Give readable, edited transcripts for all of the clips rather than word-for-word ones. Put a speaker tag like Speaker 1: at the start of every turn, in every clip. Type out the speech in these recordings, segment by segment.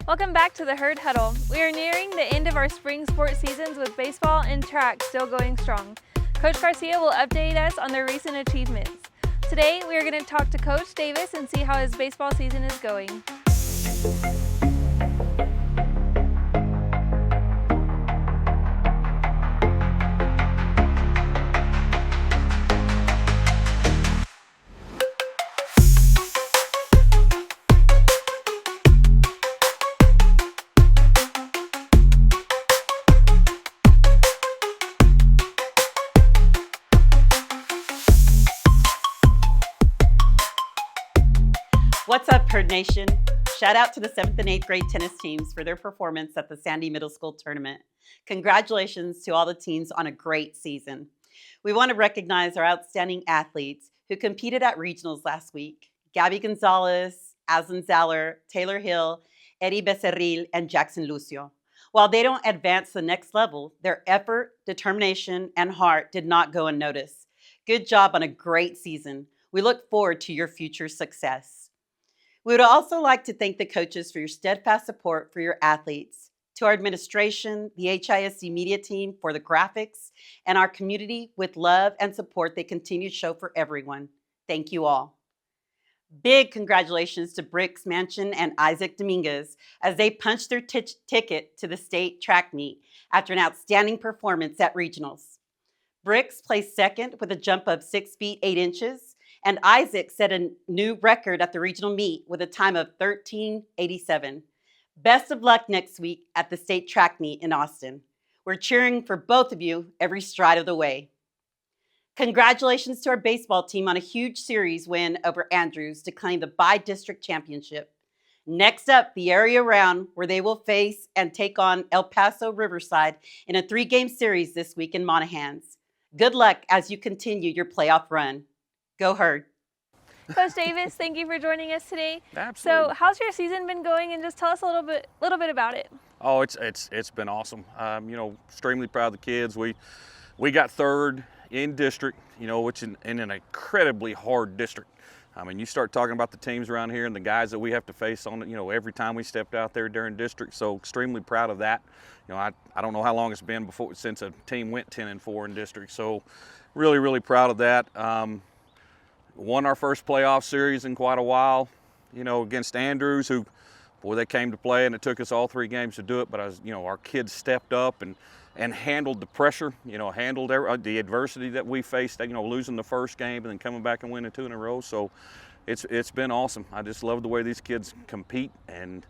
Speaker 1: Welcome back to the Herd Huddle. We are nearing the end of our spring sports seasons with baseball and track still going strong. Coach Garcia will update us on their recent achievements. Today, we are going to talk to Coach Davis and see how his baseball season is going.
Speaker 2: What's up, Herd Nation? Shout out to the 7th and 8th grade tennis teams for their performance at the Sandy Middle School tournament. Congratulations to all the teams on a great season. We want to recognize our outstanding athletes who competed at regionals last week. Gabby Gonzalez, Aslan Zaller, Taylor Hill, Eddie Becerril, and Jackson Lucio. While they don't advance to the next level, their effort, determination, and heart did not go unnoticed. Good job on a great season. We look forward to your future success. We would also like to thank the coaches for your steadfast support for your athletes, to our administration, the HISD media team for the graphics, and our community with love and support they continue to show for everyone. Thank you all. Big congratulations to Bricks Mansion and Isaac Dominguez as they punched their ticket to the state track meet after an outstanding performance at regionals. Bricks placed second with a jump of 6 feet 8 inches, and Isaac set a new record at the regional meet with a time of 13:87. Best of luck next week at the state track meet in Austin. We're cheering for both of you every stride of the way. Congratulations to our baseball team on a huge series win over Andrews to claim the bi-district championship. Next up, the area round where they will face and take on El Paso Riverside in a 3-game series this week in Monahans. Good luck as you continue your playoff run. Go Herd.
Speaker 1: Coach Davis, thank you for joining us today.
Speaker 3: Absolutely.
Speaker 1: So, how's your season been going? And just tell us a little bit about it.
Speaker 3: Oh, it's been awesome. Extremely proud of the kids. We got third in district, which in an incredibly hard district. I mean, you start talking about the teams around here and the guys that we have to face on it, every time we stepped out there during district. So extremely proud of that. I don't know how long it's been since a team went 10-4 in district. So really, really proud of that. Won our first playoff series in quite a while, against Andrews, who, boy, they came to play, and it took us all 3 games to do it. But our kids stepped up and handled the pressure, handled the adversity that we faced, losing the first game and then coming back and winning 2 in a row. So it's been awesome. I just love the way these kids compete and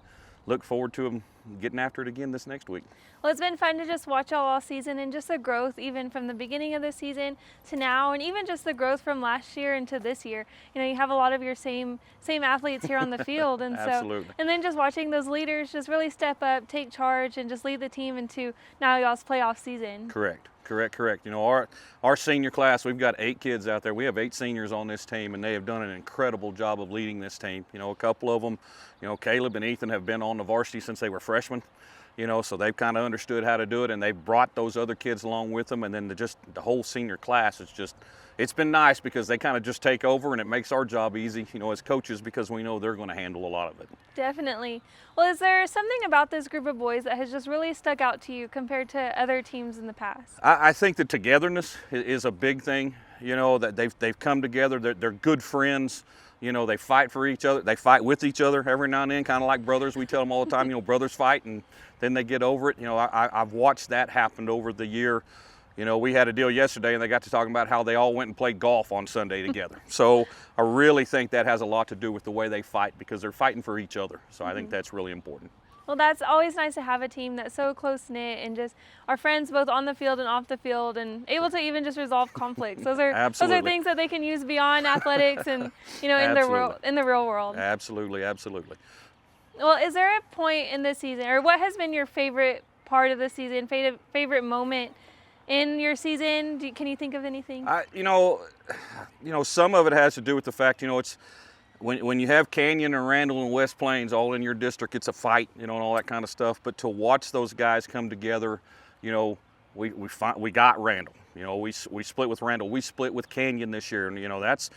Speaker 3: look forward to them getting after it again this next week.
Speaker 1: Well, it's been fun to just watch all season and just the growth even from the beginning of the season to now, and even just the growth from last year into this year. You have a lot of your same athletes here on the field, and
Speaker 3: Absolutely.
Speaker 1: and then just watching those leaders just really step up, take charge, and just lead the team into now y'all's playoff season.
Speaker 3: Correct. Our senior class, we've got 8 kids out there. We have 8 seniors on this team, and they have done an incredible job of leading this team. A couple of them, Caleb and Ethan have been on the varsity since they were freshmen. So they've kind of understood how to do it, and they've brought those other kids along with them. And then the whole senior class it's been nice because they kind of just take over, and it makes our job easy, as coaches, because we know they're going to handle a lot of it.
Speaker 1: Definitely. Well, is there something about this group of boys that has just really stuck out to you compared to other teams in the past?
Speaker 3: I think the togetherness is a big thing, that they've come together. They're good friends. They fight for each other. They fight with each other every now and then, kind of like brothers. We tell them all the time, brothers fight, and then they get over it. I've watched that happen over the year. We had a deal yesterday, and they got to talking about how they all went and played golf on Sunday together. So I really think that has a lot to do with the way they fight, because they're fighting for each other. So I think that's really important.
Speaker 1: Well, that's always nice to have a team that's so close-knit and just are friends both on the field and off the field, and able to even just resolve conflicts. Those are things that they can use beyond athletics and in the real world.
Speaker 3: Absolutely.
Speaker 1: Well, is there a point in this season, or what has been your favorite part of the season, favorite moment in your season? Can you think of anything?
Speaker 3: Some of it has to do with the fact, it's when you have Canyon and Randall and West Plains all in your district, it's a fight, and all that kind of stuff. But to watch those guys come together, we got Randall. You know, we split with Randall. We split with Canyon this year, and you know that's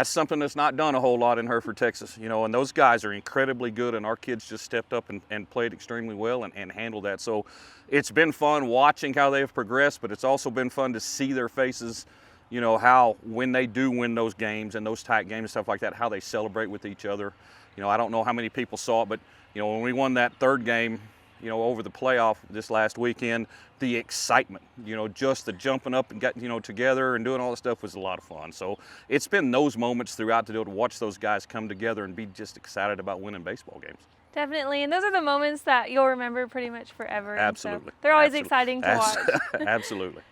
Speaker 3: something that's not done a whole lot in Hereford, Texas. You know, and those guys are incredibly good, and our kids just stepped up and played extremely well and handled that. So it's been fun watching how they have progressed, but it's also been fun to see their faces. You know, how when they do win those games and those tight games and stuff like that, how they celebrate with each other. You know, I don't know how many people saw it, but you know, when we won that third game, you know, over the playoff this last weekend, the excitement, you know, just the jumping up and getting, you know, together and doing all that stuff was a lot of fun. So it's been those moments throughout to be able to watch those guys come together and be just excited about winning baseball games.
Speaker 1: Definitely, and those are the moments that you'll remember pretty much forever.
Speaker 3: Absolutely.
Speaker 1: So they're always exciting to watch.
Speaker 3: Absolutely.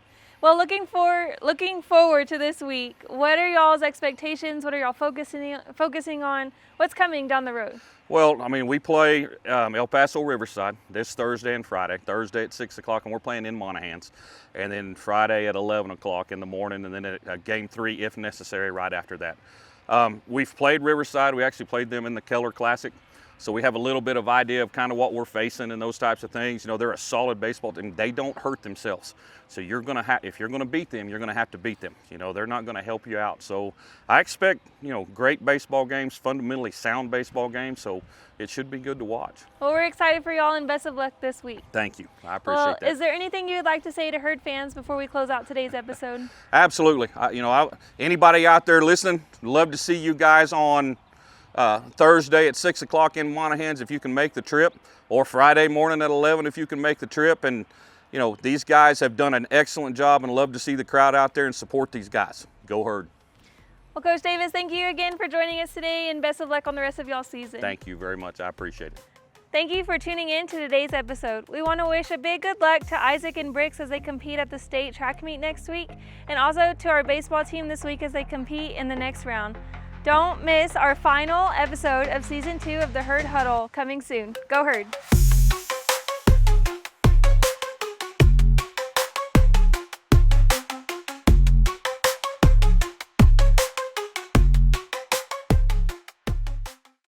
Speaker 1: Well, looking forward to this week. What are y'all's expectations? What are y'all focusing on? What's coming down the road?
Speaker 3: Well, I mean, we play El Paso Riverside this Thursday and Friday. Thursday at 6 o'clock, and we're playing in Monahans. And then Friday at 11 o'clock in the morning, and then game 3, if necessary, right after that. We've played Riverside. We actually played them in the Keller Classic. So we have a little bit of idea of kind of what we're facing and those types of things. You know, they're a solid baseball team. They don't hurt themselves. So you're going to have, if you're going to beat them, you're going to have to beat them. You know, they're not going to help you out. So I expect, you know, great baseball games, fundamentally sound baseball games. So it should be good to watch.
Speaker 1: Well, we're excited for y'all and best of luck this week.
Speaker 3: Thank you. I appreciate that.
Speaker 1: Is there anything you would like to say to Herd fans before we close out today's episode?
Speaker 3: Absolutely. Anybody out there listening, love to see you guys on Thursday at 6 o'clock in Monahans if you can make the trip, or Friday morning at 11 if you can make the trip. And you know, these guys have done an excellent job, and love to see the crowd out there and support these guys. Go Herd.
Speaker 1: Well, Coach Davis, thank you again for joining us today, and best of luck on the rest of y'all's season.
Speaker 3: Thank you very much. I appreciate it.
Speaker 1: Thank you for tuning in to today's episode. We want to wish a big good luck to Isaac and Bricks as they compete at the state track meet next week, and also to our baseball team this week as they compete in the next round. Don't miss our final episode of Season 2 of the Herd Huddle coming soon. Go Herd!